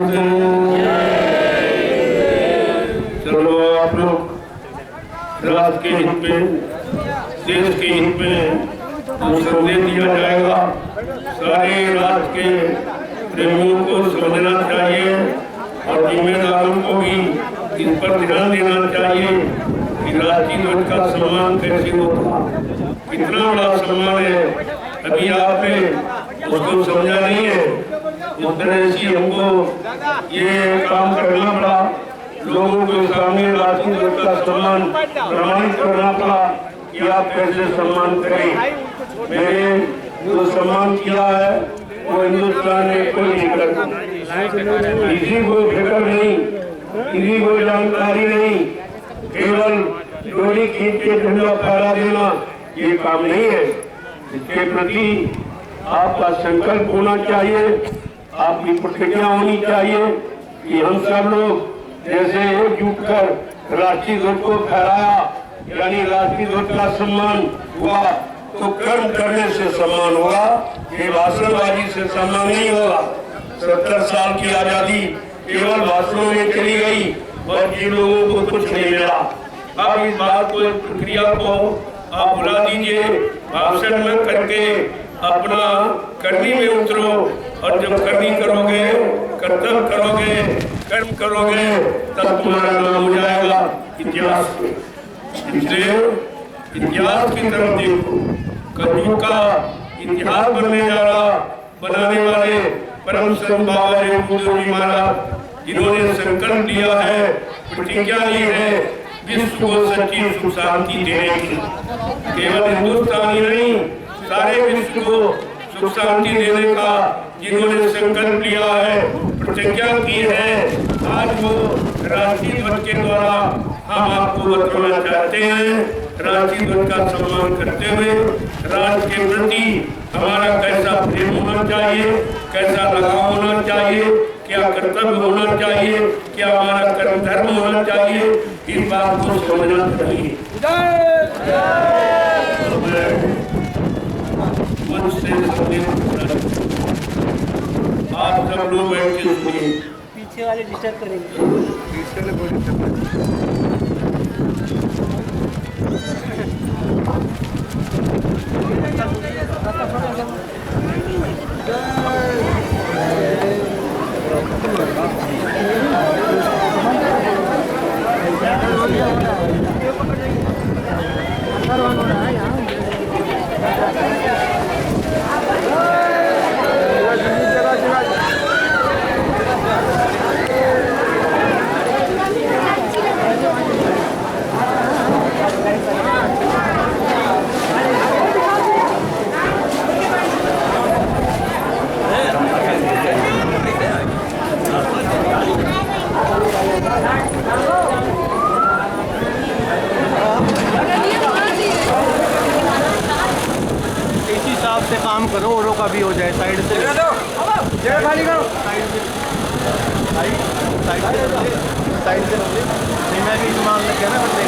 चलो आप लोग राष्ट्र के हित में, देश के हित में संदेश दिया जाएगा। सारे राष्ट्र के प्रेमियों को समझना चाहिए और जिम्मेदारों को भी इस पर ध्यान देना चाहिए कि राष्ट्रीय ध्वज का सम्मान कैसे होता, कितना बड़ा सम्मान है। अभी आपने उसको समझा नहीं है। उस तरह से हमको ये काम करना पड़ा, लोगों के सामने राष्ट्रीय ध्वज का सम्मान प्रमाणित करना पड़ा कि आप कैसे सम्मान करें। मैंने जो सम्मान किया है वो हिंदुस्तान ने कोई नहीं करता, किसी को फिक्र नहीं, किसी को जानकारी नहीं, केवल डोरी खींच के झंडा फहरा देना ये काम नहीं है। इसके प्रति आपका संकल्प होना चाहिए, आपकी प्रतिज्ञा होनी चाहिए कि हम सब लोग जैसे एकजुट कर राष्ट्रीय ध्वज को फहराया, यानी राष्ट्रीय ध्वज का सम्मान हुआ तो कर्म करने से सम्मान होगा, ये भाषणबाजी से सम्मान नहीं होगा। 70 साल की आजादी केवल भाषणों में चली गई और जिन लोगों को कुछ नहीं मिला। अब इस बात को, इस प्रक्रिया को आप बुला दीजिए, भाषण में करके अपना करनी में उतरो और जब करनी करोगे, कर्तव्य करोगे, कर्म करोगे, तब तुम्हारा नाम हो जाएगा इतिहास में। इसलिए इतिहास की तरफ देखो, कलयुग का इतिहास बनने जा रहा, बनाने वाले परम संत बाबा योगेंद्र जी महाराज, जिन्होंने संकल्प लिया है, प्रतिज्ञा ली है विश्व को सच्ची सुख शांति देने की। केवल हिंदुस्तानी नहीं, सारे विश्व को सुख शांति देने का जिन्होंने संकल्प लिया है, प्रतिज्ञा की है, आज वो राष्ट्रीय ध्वज के द्वारा हम आपको बताना चाहते हैं। राष्ट्रीय ध्वज का सम्मान करते हुए राष्ट्र के प्रति हमारा कैसा प्रेम होना चाहिए, कैसा लगाव होना चाहिए, क्या कर्तव्य होना चाहिए, क्या हमारा कर्म धर्म होना चाहिए, इस बात को समझना चाहिए। आप सब लोग बैठ के सुनिए, पीछे वाले डिस्टर्ब करेंगे। से काम करो, औरों का भी हो जाए। साइड से जगह खाली करो, साइड से नहीं, मैं भी मान लग गया ना बंदे।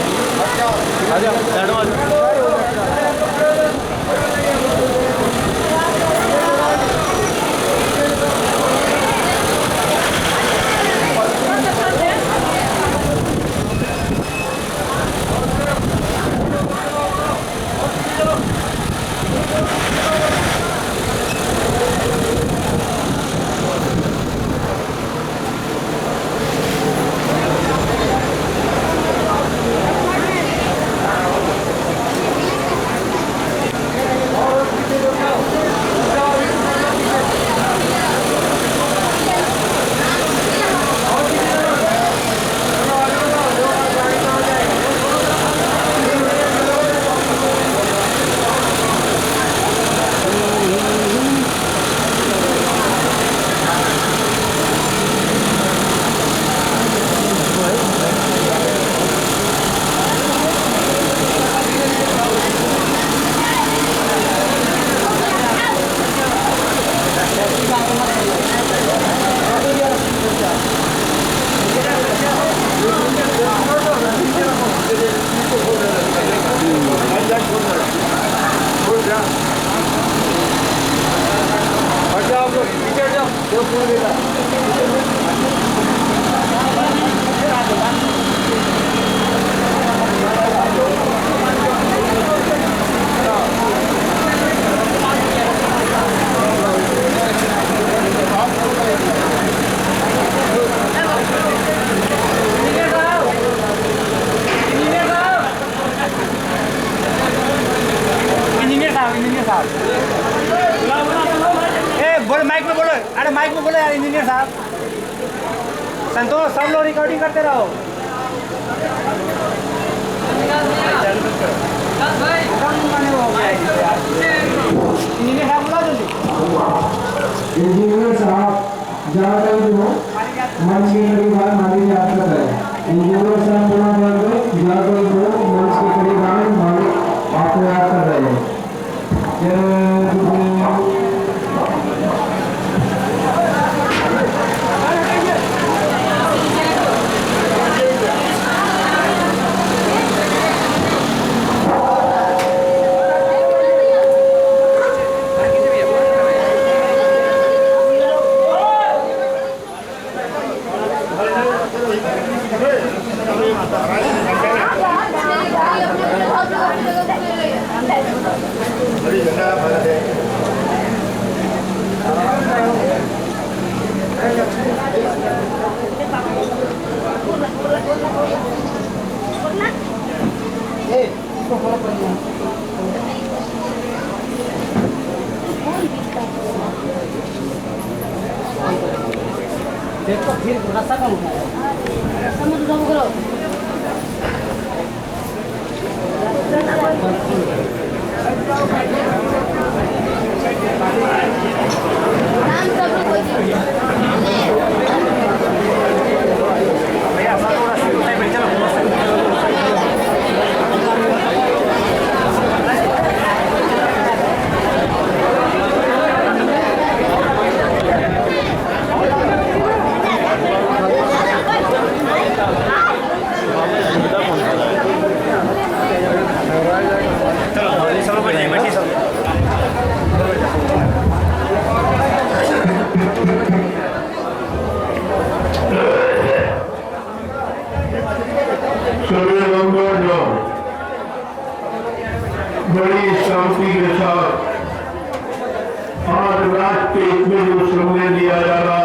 संतोष सब लोग रिकॉर्डिंग करते रहो। इंजीनियर साहब ज़्यादा जो मंच के करीब आए माली याद कर रहे हैं। इंजीनियर साहब पूरा वर्ग ज़्यादा जो मंच के करीब आए माली आपको याद कर रहे हैं। देखो फिर रास्ता कम करो बड़ी शांति के साथ आज राष्ट्र के हित में जो संदेश दिया जा रहा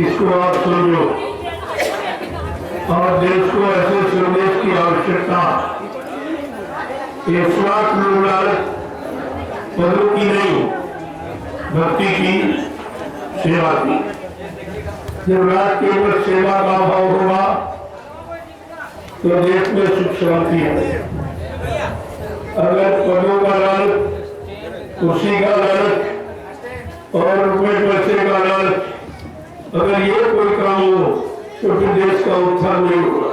इसको आप समझो और देश को ऐसे संदेश की आवश्यकता ये स्वार्थ लालच पदों की नहीं भक्ति की सेवा की। जब राष्ट्र के ऊपर सेवा का भाव होगा तो देश में सुख शांति है। अगर पदों का लालच, कुर्सी का लालच और रुपये पैसे का लालच अगर ये कोई काम हो तो फिर देश का उत्थान नहीं होगा।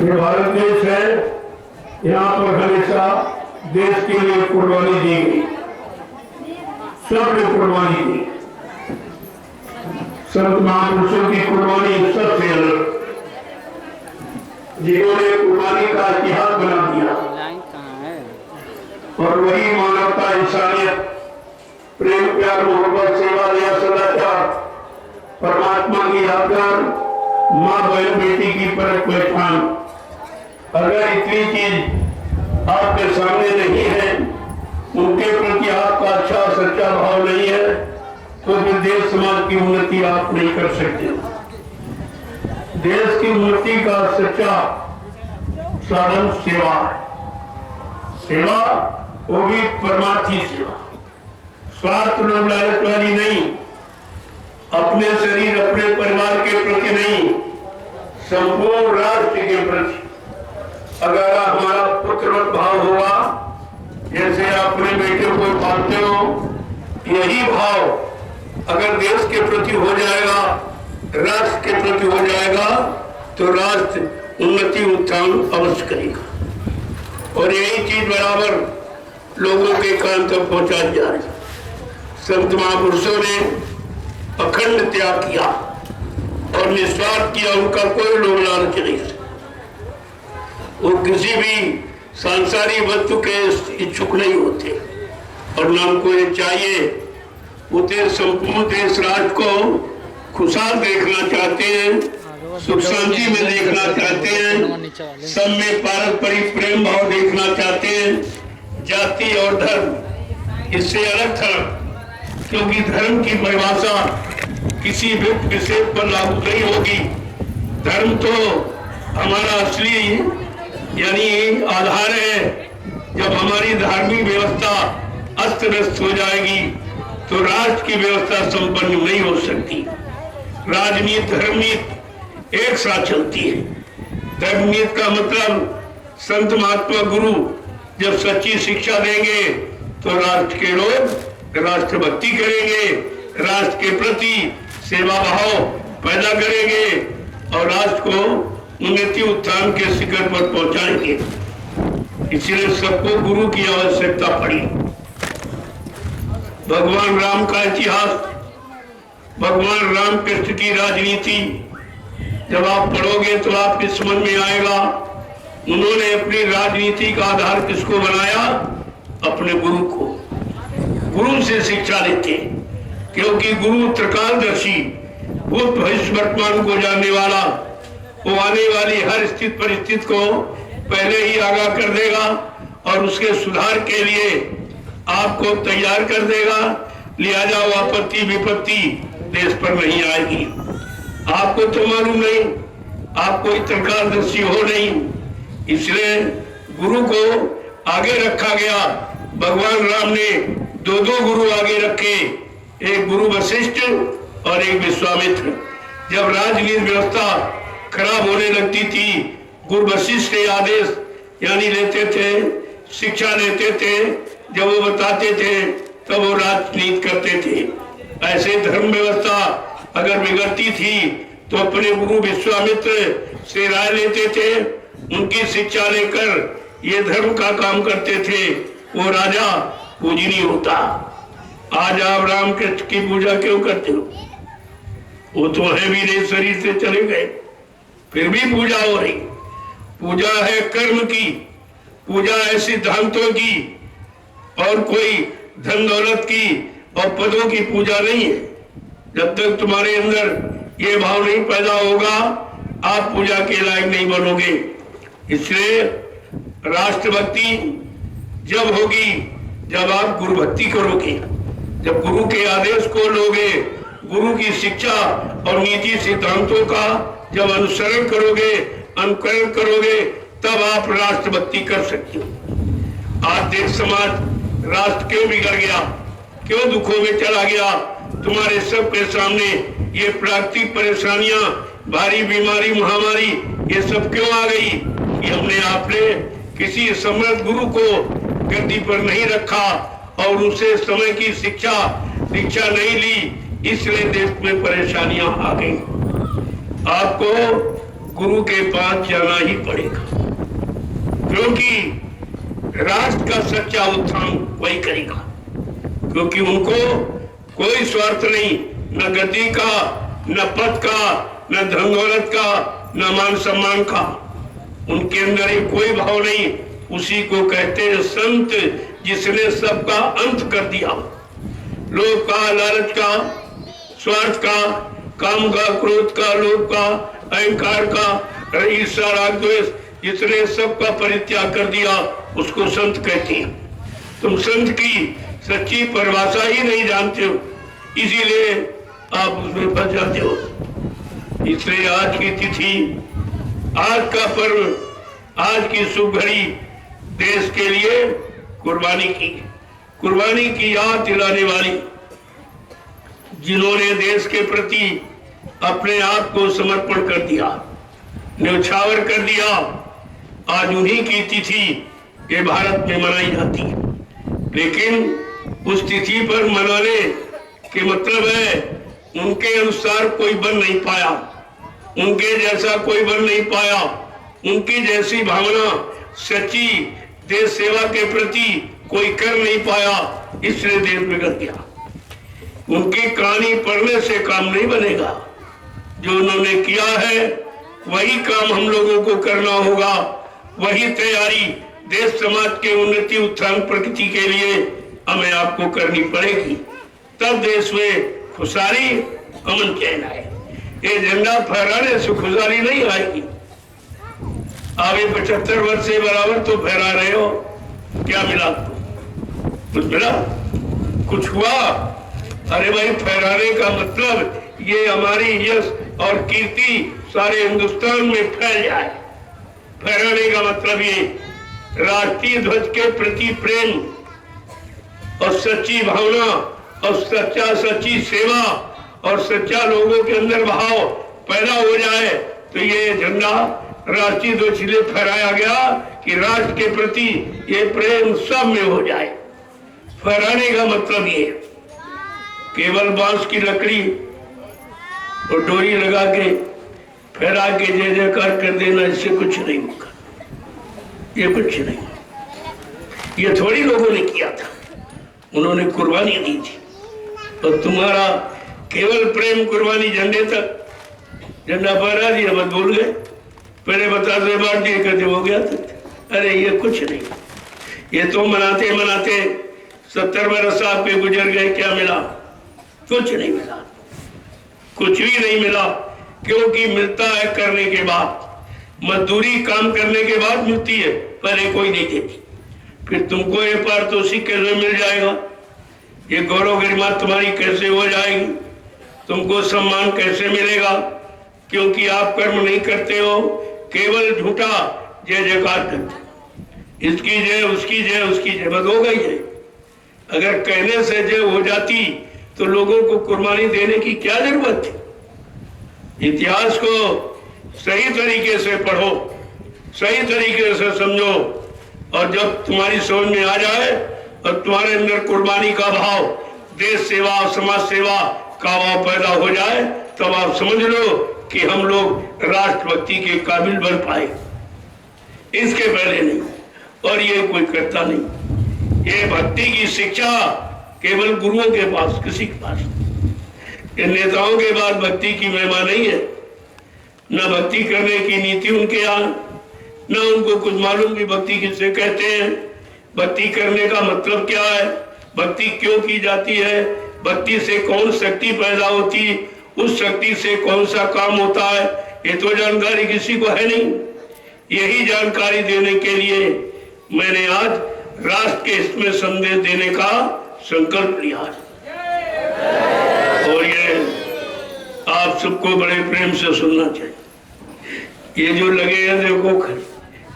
ये भारत देश है, यहाँ पर हमेशा देश के लिए कुर्बानी दी गई, सबने कुर्बानी दी। संत महापुरुषों की कुर्बानी सबसे अलग, जिन्होंने कुर्बानी का इतिहास बना दिया और वही मानवता, इंसानियत, प्रेम, प्यार, मोहब्बत, सेवा, दया, सदाचार, परमात्मा की आज्ञा, माँ बहन बेटी की परख पहचान। अगर इतनी चीज आपके सामने नहीं है, उनके प्रति आपका अच्छा सच्चा भाव नहीं है, तो फिर देश समाज की उन्नति आप नहीं कर सकते। देश की उन्नति का सच्चा साधन सेवा, सेवा वो भी परमार्थी सेवा, स्वार्थ लोभ लालच वाली नहीं, अपने शरीर अपने परिवार के प्रति नहीं, संपूर्ण राष्ट्र के प्रति। अगर हमारा पुत्रवत भाव होगा, जैसे अपने बेटे को पालते हो, यही भाव अगर देश के प्रति हो जाएगा, राष्ट्र के प्रति हो जाएगा, तो राष्ट्र उन्नति उत्थान अवश्य करेगा। और यही चीज बराबर लोगों के कान तक पहुंचाई जा रही। संत महापुरुषों ने अखंड त्याग किया और निस्वार्थ किया, उनका कोई लोभ लालच नहीं। वो किसी भी सांसारिक वस्तु के इच्छुक नहीं होते और न उनको ये चाहिए। वो संपूर्ण देश राष्ट्र को खुशहाल देखना चाहते हैं, सुख शांति में देखना चाहते हैं, सब में पारस्परिक प्रेम भाव देखना चाहते हैं। जाति और धर्म इससे अलग था, क्योंकि धर्म की परिभाषा किसी व्यक्ति विशेष पर लागू नहीं होगी। धर्म तो हमारा असली यानी आधार है। जब हमारी धार्मिक व्यवस्था अस्त व्यस्त हो जाएगी, तो राष्ट्र की व्यवस्था संपन्न नहीं हो सकती। राजनीति धर्मनीति एक साथ चलती है। धर्मनीति का मतलब संत महात्मा गुरु जब सच्ची शिक्षा देंगे तो राष्ट्र के लोग राष्ट्रभक्ति करेंगे, राष्ट्र के प्रति सेवा भाव पैदा करेंगे और राष्ट्र को उन्नति उत्थान के शिखर पर पहुंचाएंगे। इसलिए सबको गुरु की आवश्यकता पड़ी। भगवान राम का इतिहास, भगवान रामकृष्ण की राजनीति जब आप पढ़ोगे तो आपके समझ में आएगा। उन्होंने अपनी राजनीति का आधार किसको बनाया? अपने गुरु को। गुरु से शिक्षा लेते, क्योंकि गुरु त्रिकालदर्शी, भूत भविष्य वर्तमान को जानने वाला, वो आने वाली हर स्थिति परिस्थिति को पहले ही आगाह कर देगा और उसके सुधार के लिए आपको तैयार कर देगा। लिहाजा वो आपत्ति विपत्ति देश पर नहीं आएगी। आपको तो मालूम नहीं, आप कोई त्रिकालदर्शी हो नहीं, इसलिए गुरु को आगे रखा गया। भगवान राम ने दो गुरु आगे रखे, एक गुरु वशिष्ठ और एक विश्वामित्र। जब राजनीति व्यवस्था खराब होने लगती थी, गुरु वशिष्ठ के आदेश यानी लेते थे, शिक्षा लेते थे, जब वो बताते थे तब वो राजनीति करते थे। ऐसे धर्म व्यवस्था अगर बिगड़ती थी तो अपने गुरु विश्वामित्र से राय लेते थे, उनकी शिक्षा लेकर ये धर्म का काम करते थे, वो राजा पूजनीय होता। आज आप राम कृष्ण की पूजा क्यों करते हो? वो तो है भी नहीं, शरीर से चले गए, फिर भी पूजा हो रही। पूजा है कर्म की, पूजा है सिद्धांतों की, और कोई धन दौलत की और पदों की पूजा नहीं है। जब तक तुम्हारे अंदर ये भाव नहीं पैदा होगा, आप पूजा के लायक नहीं बनोगे। इसलिए राष्ट्रभक्ति जब होगी जब आप गुरु भक्ति करोगे, जब गुरु के आदेश को लोगे, गुरु की शिक्षा और नीति सिद्धांतों का जब अनुसरण करोगे, अनुकरण करोगे, तब आप राष्ट्रभक्ति कर सकते हो। आज देश समाज राष्ट्र क्यों बिगड़ गया, क्यों दुखों में चला गया? तुम्हारे सबके सामने ये प्राकृतिक परेशानियां, भारी बीमारी, महामारी, ये सब क्यों आ गई? कि हमने आपने किसी समर्थ गुरु को गद्दी पर नहीं रखा और उनसे समय की शिक्षा नहीं ली, इसलिए देश में परेशानियां आ गई। आपको गुरु के पास जाना ही पड़ेगा, क्योंकि राष्ट्र का सच्चा उत्थान वही करेगा, क्योंकि उनको कोई स्वार्थ नहीं, न गद्दी का, न पद का, न धन दौलत का, न मान सम्मान का। उनके अंदर ही कोई भाव नहीं। उसी को कहते हैं संत, जिसने सबका अंत कर दिया। लोभ का, लालच का, स्वार्थ का, काम का, क्रोध का, लोभ का, अहंकार का, ईर्ष्या, राग, द्वेष, जिसने सबका परित्याग कर दिया, उसको संत कहते हैं। तुम संत की सच्ची परिभाषा ही नहीं जानते हो, इसीलिए आप उसमें फंस जाते हो। इसलिए आज की तिथि, आज का पर्व, आज की शुभ घड़ी देश के लिए कुर्बानी की याद दिलाने वाली, जिन्होंने देश के प्रति अपने आप को समर्पण कर दिया, न्यौछावर कर दिया, आज उन्हीं की तिथि ये भारत में मनाई जाती है। लेकिन उस तिथि पर मनाने के मतलब है उनके अनुसार कोई बन नहीं पाया, उनके जैसा कोई बन नहीं पाया, उनकी जैसी भावना सच्ची देश सेवा के प्रति कोई कर नहीं पाया, इसलिए देश बिगड़ गया। उनकी कहानी पढ़ने से काम नहीं बनेगा। जो उन्होंने किया है वही काम हम लोगों को करना होगा, वही तैयारी देश समाज के उन्नति उत्थान प्रगति के लिए हमें आपको करनी पड़ेगी। तब देश में खुशहाली, अमन चैन आए। ये झंडा फहराने से खुशहाली नहीं आएगी। आगे 75 वर्ष से बराबर तो फहरा रहे हो, क्या मिला? कुछ मिला? कुछ हुआ? अरे भाई, फहराने का मतलब ये हमारी यश और कीर्ति सारे हिंदुस्तान में फैल जाए। फहराने का मतलब ये राष्ट्रीय ध्वज के प्रति प्रेम और सच्ची भावना और सच्चा सच्ची सेवा और सच्चा लोगों के अंदर भाव पैदा हो जाए तो ये झंडा राष्ट्रीय ध्वज इसलिए फहराया गया कि राष्ट्र के प्रति ये प्रेम सब में हो जाए। फहराने का मतलब ये केवल बांस की लकड़ी और डोरी लगा के फहरा के जय जयकार कर देना, इससे कुछ नहीं होगा। ये कुछ नहीं, ये थोड़ी लोगों ने किया था, उन्होंने कुर्बानी दी थी। तो तुम्हारा केवल प्रेम कुर्बानी झंडे तक, झंडा फहरा दिया मत भूल गए, पहले बता दे बांट दिए कहते हो गया था। अरे ये कुछ नहीं, ये तो मनाते मनाते 70 बरस आपके गुजर गए, क्या मिला? कुछ नहीं मिला, कुछ भी नहीं मिला। क्योंकि मिलता है करने के बाद, मजदूरी काम करने के बाद मिलती है, पहले कोई नहीं देती। फिर तुमको ये पारितोषिक कैसे मिल जाएगा? ये गौरव गरिमा तुम्हारी कैसे हो जाएगी? तुमको सम्मान कैसे मिलेगा? क्योंकि आप कर्म नहीं करते हो, केवल झूठा जय जयकार करते, इसकी जय उसकी जय उसकी जय, बस हो गई जय। अगर कहने से जय हो जाती तो लोगों को कुर्बानी देने की क्या जरूरत थी? इतिहास को सही तरीके से पढ़ो, सही तरीके से समझो, और जब तुम्हारी समझ में आ जाए और तुम्हारे अंदर कुर्बानी का भाव, देश सेवा समाज सेवा का भाव पैदा हो जाए, तब आप समझ लो कि हम लोग राष्ट्रभक्ति के काबिल बन पाए। इसके पहले नहीं, और ये कोई करता नहीं। ये भक्ति की शिक्षा केवल गुरुओं के पास, किसी के पास, ये नेताओं के पास भक्ति की महिमा नहीं है। न भक्ति करने की नीति उनके यहाँ, न उनको कुछ मालूम कि भक्ति किसे कहते हैं, भक्ति करने का मतलब क्या है, भक्ति क्यों की जाती है, भक्ति से कौन शक्ति पैदा होती, उस शक्ति से कौन सा काम होता है, ये तो जानकारी किसी को है नहीं। यही जानकारी देने के लिए मैंने आज राष्ट्र के हित में संदेश देने का संकल्प लिया है। और ये आप सबको बड़े प्रेम से सुनना चाहिए। ये जो लगे हैं देखो,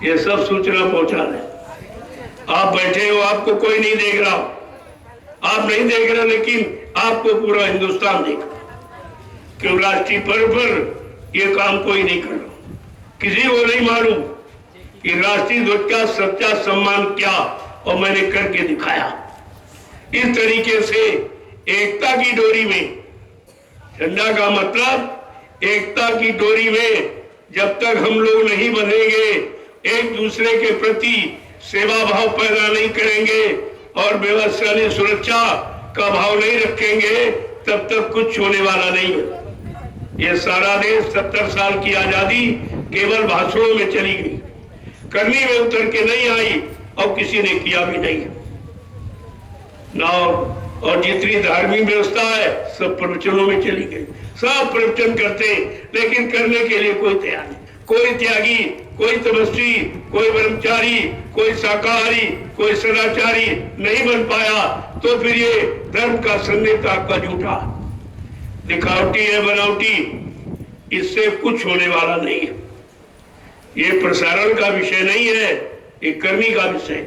ये सब सूचना पहुंचा रहे। आप बैठे हो, आपको कोई नहीं देख रहा, आप नहीं देख रहे, लेकिन आपको पूरा हिंदुस्तान देख रहा। क्यों? राष्ट्रीय पर्व पर ये काम कोई नहीं कर रहा, किसी को नहीं मालूम कि राष्ट्रीय ध्वज का सच्चा सम्मान क्या, और मैंने करके दिखाया। इस तरीके से एकता की डोरी में, झंडा का मतलब एकता की डोरी में जब तक हम लोग नहीं बंधेंगे, एक दूसरे के प्रति सेवा भाव पैदा नहीं करेंगे और व्यवस्था सुरक्षा का भाव नहीं रखेंगे, तब तक कुछ होने वाला नहीं है। ये सारा देश 70 साल की आजादी केवल भाषणों में चली गई, करनी में उतर के नहीं आई, और किसी ने किया भी नहीं ना। और जितनी धार्मिक व्यवस्था है सब प्रवचनों में चली गई, सब प्रवचन करते, लेकिन करने के लिए कोई तैयार नहीं। कोई त्यागी, कोई तपस्वी, कोई ब्रह्मचारी, कोई शाकाहारी, कोई सदाचारी नहीं बन पाया, तो फिर ये धर्म का संदेश आपका झूठा, दिखावटी है, बनावटी, इससे कुछ होने वाला नहीं है। ये प्रसारण का विषय नहीं है, ये करनी का विषय,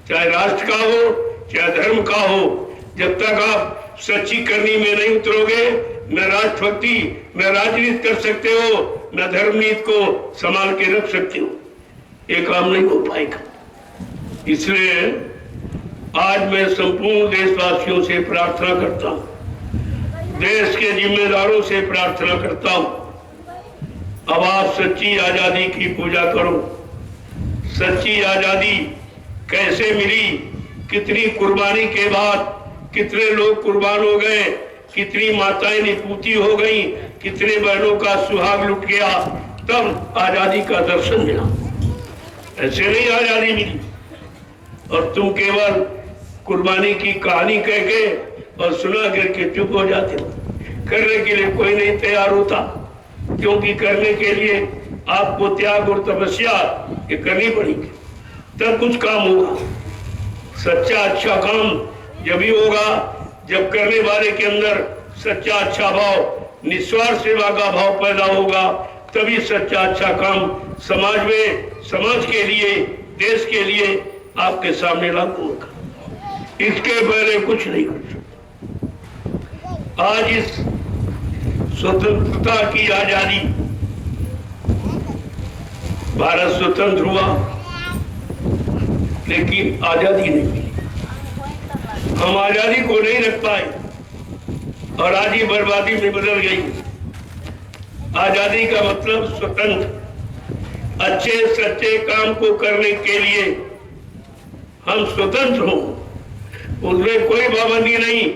चाहे राष्ट्र का हो चाहे धर्म का हो। जब तक आप सच्ची करनी में नहीं उतरोगे, न राष्ट्रभक्ति न राजनीति कर सकते हो, न धर्मनीति को संभाल के रख सकते हो, ये काम नहीं हो पाएगा। इसलिए आज मैं संपूर्ण देशवासियों से प्रार्थना करता हूं, देश के जिम्मेदारों से प्रार्थना करता हूं, अब आप सच्ची आजादी की पूजा करो। सच्ची आजादी कैसे मिली, कितनी कुर्बानी के बाद कितने लोग कुर्बान हो गए, कितनी माताएं निपूती हो गई, कितने बहनों का सुहाग लुट गया, तब आजादी का दर्शन मिला। ऐसे नहीं आजादी मिली। और तुम केवल कुर्बानी की कहानी कह के और सुना करके चुप हो जाते हो। करने के लिए कोई नहीं तैयार होता, क्योंकि करने के लिए आपको त्याग और तपस्या ये करनी पड़ेगी, तब कुछ काम होगा। सच्चा अच्छा काम जब ही होगा जब करने वाले के अंदर सच्चा अच्छा भाव, निस्वार्थ सेवा का भाव पैदा होगा, तभी सच्चा अच्छा काम समाज में, समाज के लिए, देश के लिए आपके सामने लागू होगा। इसके पहले कुछ नहीं कर सकते। आज इस स्वतंत्रता की आजादी, भारत स्वतंत्र हुआ लेकिन आजादी नहीं मिली। हम आजादी को नहीं रख पाए और आज ही बर्बादी में बदल गई। आजादी का मतलब स्वतंत्र, अच्छे सच्चे काम को करने के लिए हम स्वतंत्र हो, उसमें कोई पाबंदी नहीं।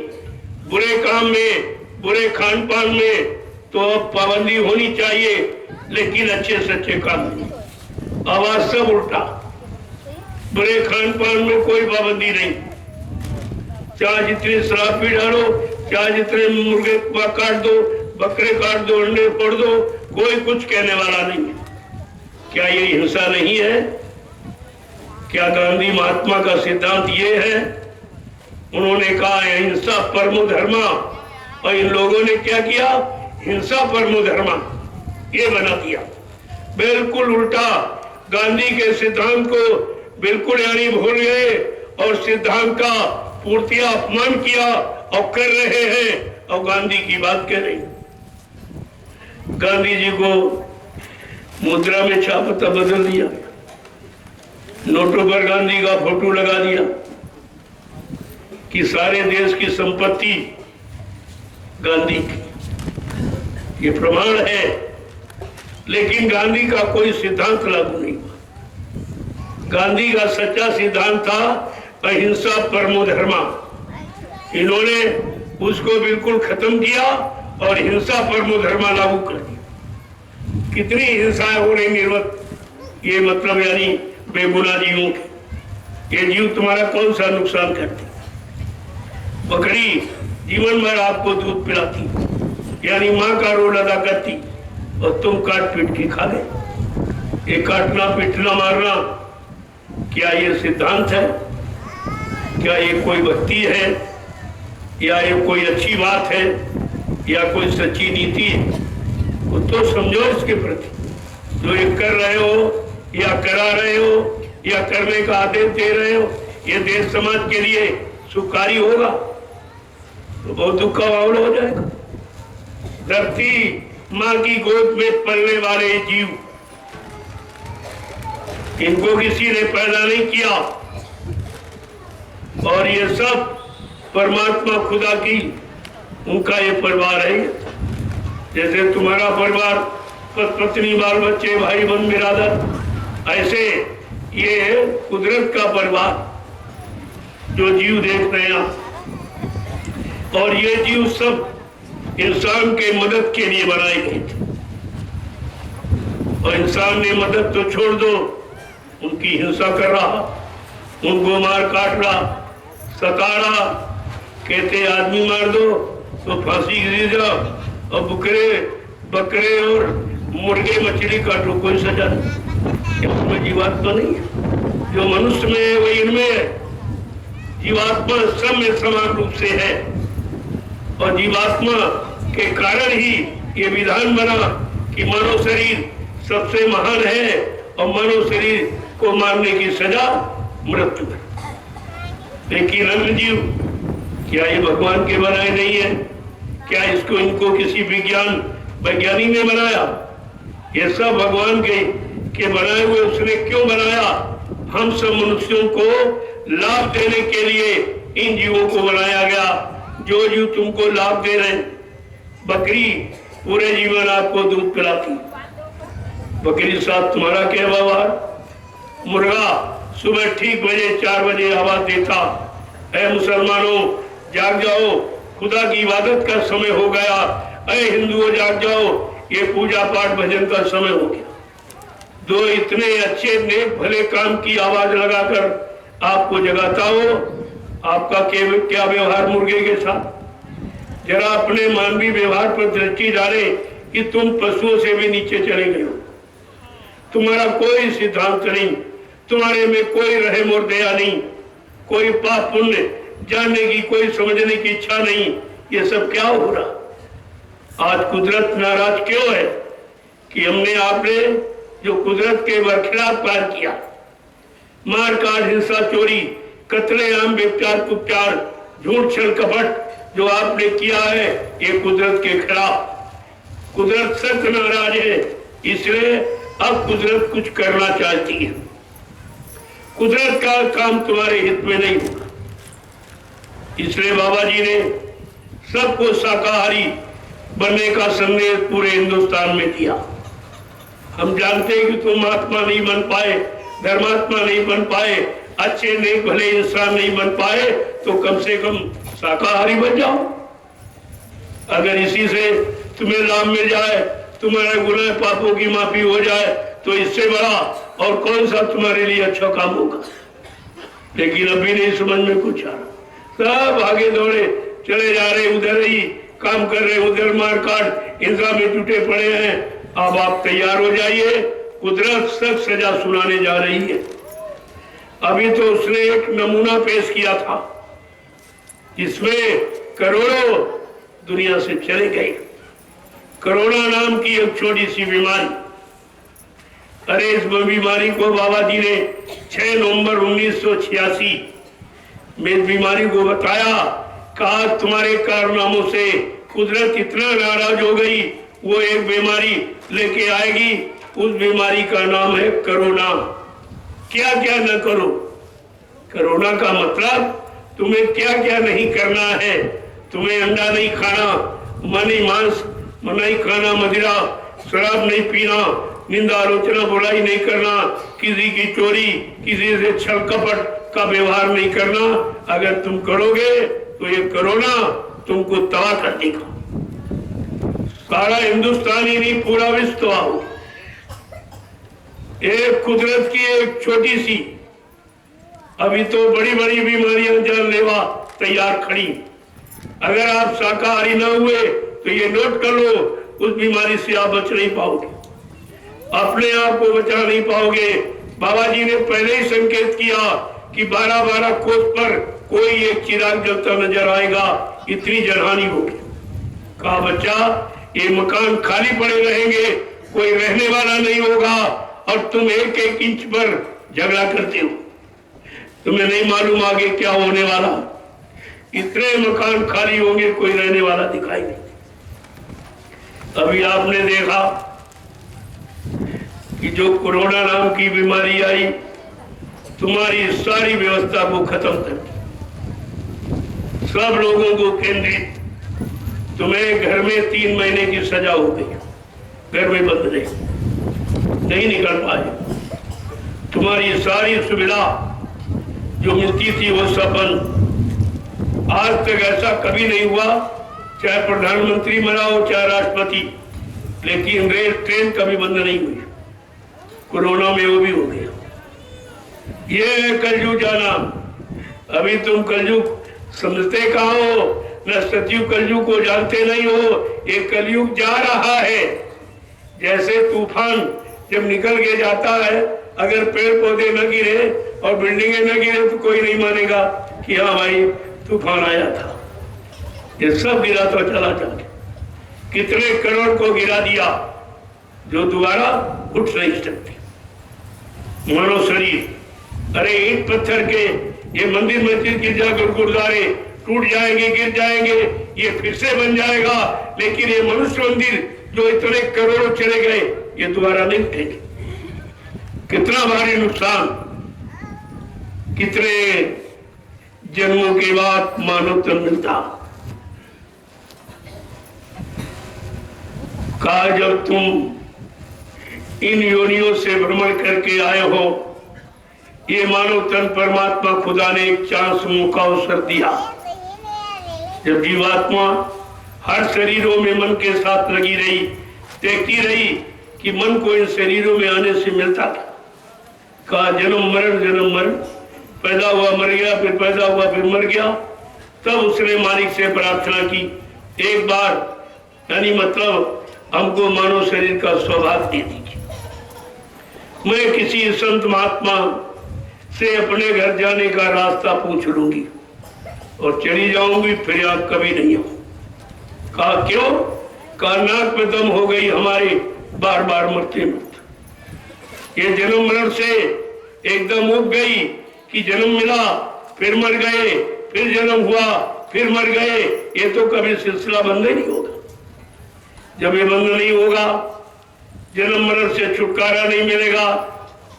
बुरे काम में, बुरे खान पान में तो अब पाबंदी होनी चाहिए, लेकिन अच्छे सच्चे काम नहीं। आवाज सब उल्टा, बुरे खान पान में कोई पाबंदी नहीं। चाहे जितनी शराब पी डालो, चाहे जितने मुर्गे काट दो, बकरे काट दो, अंडे फोड़ दो, कोई कुछ कहने वाला नहीं है। क्या ये हिंसा नहीं है? क्या गांधी महात्मा का सिद्धांत ये है? उन्होंने कहा हिंसा परमो धर्मा, और इन लोगों ने क्या किया? हिंसा परमो धर्मा ये बना दिया। बिल्कुल उल्टा, गांधी के सिद्धांत को बिल्कुल यानी भूल गए और सिद्धांत का पूर्तिया अपमान किया और कर रहे हैं और गांधी की बात कह रहे। गांधी जी को मुद्रा में छापता बदल दिया, नोटों पर गांधी का फोटो लगा दिया कि सारे देश की संपत्ति गांधी की, ये प्रमाण है। लेकिन गांधी का कोई सिद्धांत लागू नहीं हुआ। गांधी का सच्चा सिद्धांत था अहिंसा परमो धर्मा। इन्होंने उसको बिल्कुल खत्म किया और हिंसा परमो धर्मा लागू कर दिया। कितनी हिंसाएं हो रही निर्वत, ये मतलब यानी बेगुनाह जीवों के। ये जीव तुम्हारा कौन सा नुकसान करती? बकरी जीवन भर आपको दूध पिलाती, यानी माँ का रोल अदा करती, और तुम काट पीट के खा गए। ये काटना पीटना मारना, क्या ये सिद्धांत है? क्या ये कोई भक्ति है? या ये कोई अच्छी बात है? या कोई सच्ची नीति है? वो तो समझो इसके प्रति। जो ये कर रहे हो या करा रहे हो या करने का आदेश दे रहे हो, ये देश समाज के लिए सुखारी होगा तो बहुत दुख का माहौल हो जाएगा। धरती माँ की गोद में पलने वाले जीव, इनको किसी ने पैदा नहीं किया और ये सब परमात्मा खुदा की, उनका ये परिवार है। जैसे तुम्हारा परिवार, पत्नी, बाल बच्चे, भाई बहन, बिरादर, ऐसे ये कुदरत का परिवार जो जीव देख रहे हैं। और ये जीव सब इंसान के मदद के लिए बनाए गए थे, और इंसान ने मदद तो छोड़ दो, उनकी हिंसा कर रहा, उनको मार काट रहा, सता रहा। कहते आदमी मार दो तो फांसी गिर जाओ, और बकरे और मुर्गे मछली काटो, कोई सजा नहीं। उसमें जीवात्मा नहीं है। जो मनुष्य में है वही इनमें है। जीवात्मा सब में समान रूप से है, और जीवात्मा के कारण ही ये विधान बना कि मानव शरीर सबसे महान है और मानव शरीर को मारने की सजा मृत्यु है। लेकिन अन्य जीव, क्या ये भगवान के बनाए नहीं है? क्या इसको इनको किसी वैज्ञानिक ने बनाया? ये सब भगवान के बनाए हुए उसने क्यों बनाया? हम सब मनुष्यों को लाभ देने के लिए इन जीवों को बनाया गया। जो जीव तुमको लाभ दे रहे, बकरी पूरे जीवन आपको दूध पिलाती, बकरी साथ तुम्हारा क्या व्यवहार? मुर्गा सुबह ठीक बजे 4 बजे आवाज देता, ऐ मुसलमानों जाग जाओ, खुदा की इबादत का समय हो गया, ऐ हिंदुओं जाग जाओ, ये पूजा पाठ भजन का समय हो गया। दो इतने अच्छे नेक भले काम की आवाज लगाकर आपको जगाता हो, आपका क्या व्यवहार मुर्गे के साथ? जरा अपने मानवीय व्यवहार पर दृष्टि डाले कि तुम पशुओं से भी नीचे चले गए हो। तुम्हारा कोई सिद्धांत नहीं, तुम्हारे में कोई रहम और दया नहीं, कोई पाप पुण्य जानने की, कोई समझने की इच्छा नहीं। ये सब क्या हो रहा? आज कुदरत नाराज क्यों है कि हमने आपने जो कुदरत के बरखिलाफ कार्य किया, मार काट, हिंसा, चोरी, कत्लेआम, व्यभिचार, कुप्चार, झूठ छल कपट जो आपने किया है ये कुदरत के खिलाफ। कुदरत सख्त नाराज है, इसलिए अब कुदरत कुछ करना चाहती है। कुदरत का काम तुम्हारे हित में नहीं होगा, इसलिए बाबा जी ने सबको शाकाहारी बनने का संदेश पूरे हिंदुस्तान में दिया। हम जानते हैं कि तुम महात्मा नहीं बन पाए, धर्मात्मा नहीं बन पाए, अच्छे नहीं भले इंसान नहीं बन पाए, तो कम से कम शाकाहारी बन जाओ। अगर इसी से तुम्हें लाभ मिल जाए, तुम्हारे गुनाह पापों की माफी हो जाए, तो इससे बड़ा और कौन सा तुम्हारे लिए अच्छा काम होगा। लेकिन अभी नहीं समझ में कुछ आ रहा, सब आगे दौड़े चले जा रहे, उधर ही काम कर रहे, उधर मार काट हिंसा में जुटे पड़े हैं। अब आप तैयार हो जाइए, कुदरत सख्त सजा सुनाने जा रही है। अभी तो उसने एक नमूना पेश किया था जिसमें करोड़ों दुनिया से चले गए। कोरोना नाम की एक छोटी सी बीमारी, अरे इस बीमारी को बाबा जी ने 6 नवंबर 1986 में इस बीमारी को बताया। कहा तुम्हारे कारनामों से कुदरत इतना नाराज हो गई, वो एक बीमारी लेके आएगी। उस बीमारी का नाम है कोरोना। क्या क्या न करो, कोरोना का मतलब तुम्हें क्या क्या नहीं करना है। तुम्हें अंडा नहीं खाना, मांस नहीं खाना, मदिरा शराब नहीं पीना, निंदा आलोचना बुराई नहीं करना, किसी की चोरी, किसी से छल कपट का व्यवहार नहीं करना। अगर तुम करोगे तो ये कोरोना तुमको तबाह कर देगा। सारा हिंदुस्तान ही नहीं, पूरा विश्व तबाह हो। एक कुदरत की एक छोटी सी, अभी तो बड़ी बड़ी बीमारियां जानलेवा तैयार खड़ी। अगर आप शाकाहारी न हुए तो ये नोट कर लो, उस बीमारी से आप बच नहीं पाओगे, अपने आप को बचा नहीं पाओगे। बाबा जी ने पहले ही संकेत किया कि 12-12 कोस पर कोई एक चिराग जलता नजर आएगा, इतनी जनहानि होगी। कहा बच्चा ये मकान खाली पड़े रहेंगे, कोई रहने वाला नहीं होगा, और तुम एक एक इंच पर झगड़ा करते हो। तुम्हें नहीं मालूम आगे क्या होने वाला। इतने मकान खाली होंगे, कोई रहने वाला दिखाई नहीं। अभी आपने देखा कि जो कोरोना नाम की बीमारी आई, तुम्हारी सारी व्यवस्था को खत्म कर दी, सब लोगों को केंद्रित। तुम्हें घर में 3 महीने की सजा हो गई, घर में बंद रहे, नहीं निकल पाए। तुम्हारी सारी सुविधा जो मिलती थी वो सब बंद। आज तक ऐसा कभी नहीं हुआ, चाहे प्रधानमंत्री मरा हो चाहे राष्ट्रपति, लेकिन रेल ट्रेन कभी बंद नहीं हुई। कोरोना में वो भी हो गया। ये है कलयुग जाना। अभी तुम कलयुग समझते कहाँ हो, न सतयुग कलयुग को जानते नहीं हो। ये कलयुग जा रहा है। जैसे तूफान जब निकल के जाता है, अगर पेड़ पौधे न गिरे और बिल्डिंगें न गिरे तो कोई नहीं मानेगा कि हाँ भाई तूफान आया था। ये सब गिरा तो चला जाके कितने करोड़ को गिरा दिया जो दोबारा उठ नहीं सकते। मानो शरीर, अरे ईंट पत्थर के ये मंदिर मस्जिद गिर जाकर गुरुद्वारे टूट जाएंगे, गिर जाएंगे, ये फिर से बन जाएगा। लेकिन ये मनुष्य मंदिर जो इतने करोड़ों चले गए, ये दोबारा नहीं उठेंगे। कितना भारी नुकसान, कितने जन्मों के बाद मानव तन मिलता। कहा जब तुम इन योनियों से भ्रमण करके आए हो, ये मानव तन परमात्मा खुदा ने एक चांस मौका अवसर दिया। जब जीवात्मा हर शरीरों में मन के साथ लगी रही, देखती रही कि मन को इन शरीरों में आने से मिलता था। कहा जन्म मरण, पैदा हुआ मर गया, फिर पैदा हुआ फिर मर गया। तब उसने मालिक से प्रार्थना की, एक बार यानी मतलब हमको मानव शरीर का सौभाग्य दे दीजिए। मैं किसी संत महात्मा से अपने घर जाने का रास्ता पूछ लूंगी और चली जाऊंगी, फिर आप कभी नहीं हो। कहा क्यों? कहा नाक में दम हो गई हमारे, बार बार मरते मरते ये जन्म मरण से एकदम उग गई कि जन्म मिला, फिर मर गए, फिर जन्म हुआ, फिर मर गए, ये तो कभी सिलसिला बंद ही नहीं होगा। जब ये बंद नहीं होगा, जन्म मरण से छुटकारा नहीं मिलेगा,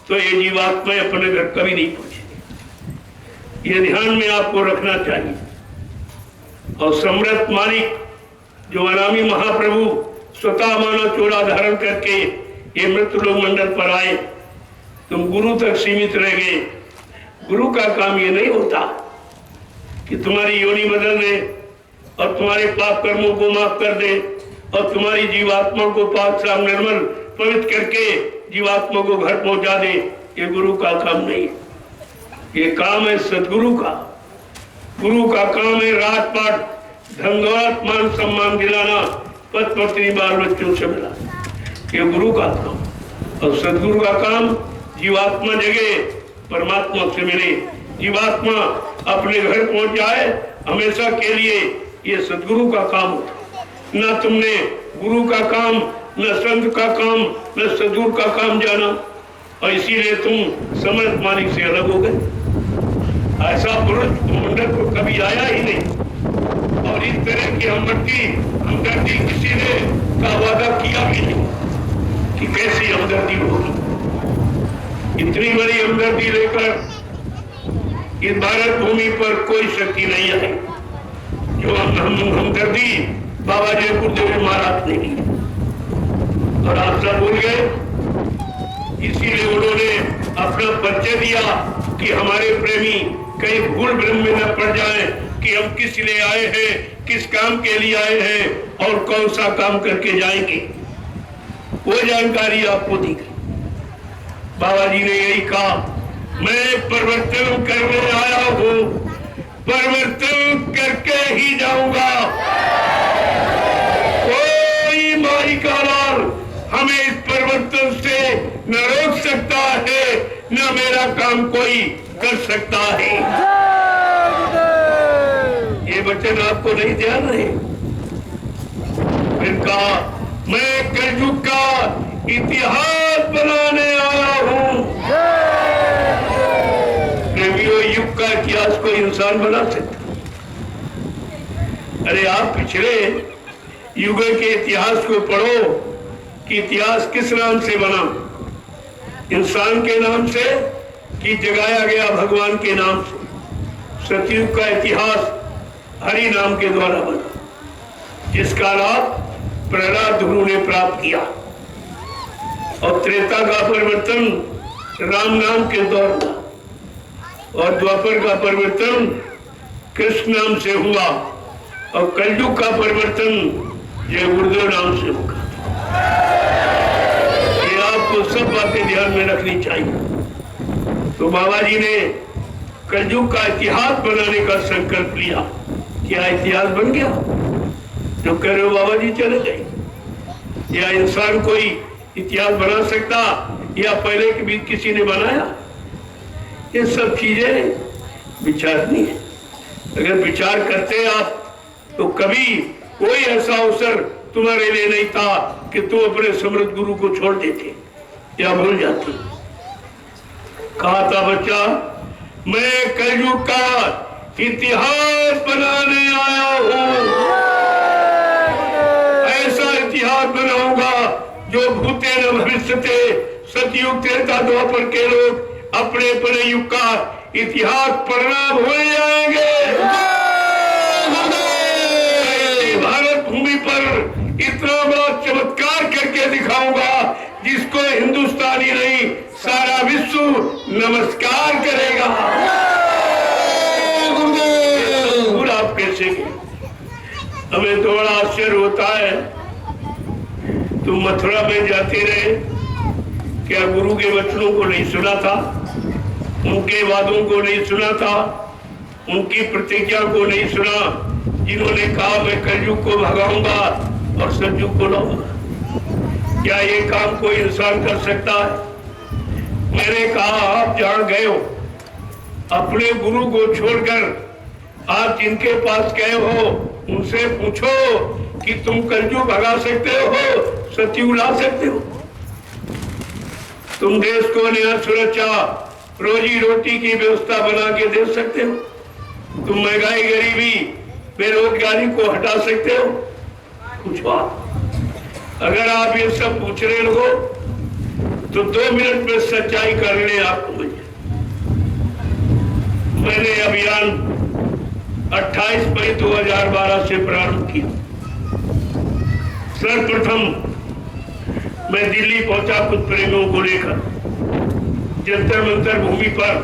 तो ये जीवात्मा अपने घर कभी नहीं पहुंचेगी। ये ध्यान में आपको रखना चाहिए। और सम्राट मालिक जो अनामी महाप्रभु स्वतः मानव चोला धारण करके ये मृत्यु लोक मंडल पर आए, तुम गुरु तक सीमित रह गए। गुरु का काम ये नहीं होता कि तुम्हारी योनि बदल दे और तुम्हारे पाप कर्मों को माफ कर दे और तुम्हारी जीवात्मा को पाक साफ निर्मल पवित्र करके जीवात्मा को घर पहुंचा दे। ये गुरु का काम नहीं, ये काम है सदगुरु का। गुरु का काम है राजपाट, धन दौलत, मान सम्मान दिलाना, पद पत्नी बाल बच्चों से मिलाना, ये गुरु का काम। और सदगुरु का काम जीवात्मा जगे, परमात्मा से मिले, जीवात्मा अपने घर पहुंच जाए हमेशा के लिए, ये सदगुरु का काम होता। न तुमने गुरु का काम, न संत का काम, न सदगुरु का काम जाना, और इसीलिए तुम समर्थ मालिक से अलग हो गए। ऐसा पुरुष मंडल को कभी आया ही नहीं, और इस तरह की हमदर्दी किसी ने का वादा किया भी नहीं कि कैसी हमदर्दी होगी। इतनी बड़ी हमदर्दी लेकर इस भारत भूमि पर कोई शक्ति नहीं आई जो हमदर्दी बाबा जय गुरुदेव महाराज ने की। और आप सब भूल गए, इसीलिए उन्होंने अपना परिचय दिया कि हमारे प्रेमी कहीं भूल भ्रम में न पड़ जाएं कि हम किस लिए आए हैं, किस काम के लिए आए हैं और कौन सा काम करके जाएंगे। वो जानकारी आपको दी गई। बाबा जी ने यही कहा, मैं परिवर्तन करने आया हूं, परिवर्तन करके ही जाऊंगा। कोई माई का लाल हमें इस परिवर्तन से न रोक सकता है, न मेरा काम कोई कर सकता है। ये वचन आपको नहीं ध्यान रहे। फिर कहा, मैं कलयुग का इतिहास बनाने आया हूं। प्रेमियों, युग का इतिहास कोई इंसान बना सकता? अरे आप पिछले युग के इतिहास को पढ़ो कि इतिहास किस नाम से बना, इंसान के नाम से कि जगाया गया भगवान के नाम से। सतयुग का इतिहास हरि नाम के द्वारा बना, जिसका लाभ प्रहलाद ध्रुव ने प्राप्त किया। और त्रेता का परिवर्तन राम नाम के द्वारा, और द्वापर का परिवर्तन कृष्ण नाम से हुआ, और कलयुग का परिवर्तन जय गुरुदेव नाम से होगा। ये आपको सब बातें ध्यान में रखनी चाहिए। तो बाबा जी ने कलयुग का इतिहास बनाने का संकल्प लिया। क्या इतिहास बन गया? जो कह रहे हो बाबा जी चले गए, या इंसान कोई इतिहास बना सकता, या पहले के भी किसी ने बनाया? ये सब चीजें विचारनी है। अगर विचार करते आप तो कभी कोई ऐसा अवसर तुम्हारे लिए नहीं था कि तुम अपने समृद्ध गुरु को छोड़ देते या भूल जाते। कहा था बच्चा, मैं कलयुग का इतिहास बनाने आया हूं। ऐसा इतिहास बनाऊंगा जो भूते न भविष्यते, सतयुग त्रेता द्वापर के लोग अपने अपने युग का इतिहास पढ़ना भूल जाएंगे। भारत भूमि पर इतना बड़ा चमत्कार करके दिखाऊंगा जिसको हिंदुस्तानी नहीं सारा विश्व नमस्कार करेगा। आप कैसे गए? हमें तो बड़ा आश्चर्य होता है। तुम मथुरा में जाते रहे, क्या गुरु के वचनों को नहीं सुना था? उनके वादों को नहीं सुना था? उनकी प्रतिज्ञा को नहीं सुना, जिन्होंने कहा मैं कलयुग को भगाऊंगा और सतयुग को लाऊंगा? क्या ये काम कोई इंसान कर सकता है? मैंने कहा, आप जहां गए हो अपने गुरु को छोड़कर आप जिनके पास गए हो उनसे पूछो कि तुम कलयुग भगा सकते हो, सतयुग ला सकते हो? तुम देश को न्याय, सुरक्षा, रोजी रोटी की व्यवस्था बना के दे सकते हो? तुम महंगाई, गरीबी, बेरोजगारी को हटा सकते हो? कुछ बात। अगर आप ये सब पूछ रहे लोगों तो 2 मिनट में सच्चाई का निर्णय आपको मिल जाए। मैंने अभियान 28 मई 2012 से प्रारंभ किया। सर्वप्रथम मैं दिल्ली पहुंचा कुछ प्रेमियों को लेकर जंतर मंतर भूमि पर,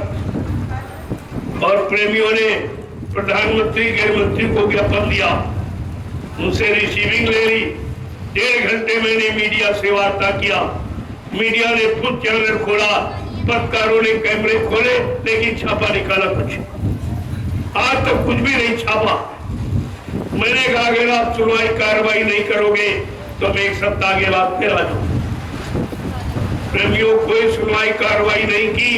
और प्रेमियों ने प्रधानमंत्री, गृह मंत्री को ज्ञापन दिया, उनसे रिसीविंग ले ली। 1.5 घंटे मैंने मीडिया से वार्ता किया। मीडिया ने खुद चैनल खोला, पत्रकारों ने कैमरे खोले, लेकिन छापा निकाला कुछ। आज तक कुछ भी नहीं छापा। मैंने कहा अगर आप सुनवाई कार्रवाई नहीं करोगे तो मैं 1 सप्ताह के बाद फिर आ जाऊंगा। प्रेमियों कोई सुनवाई कार्रवाई नहीं की।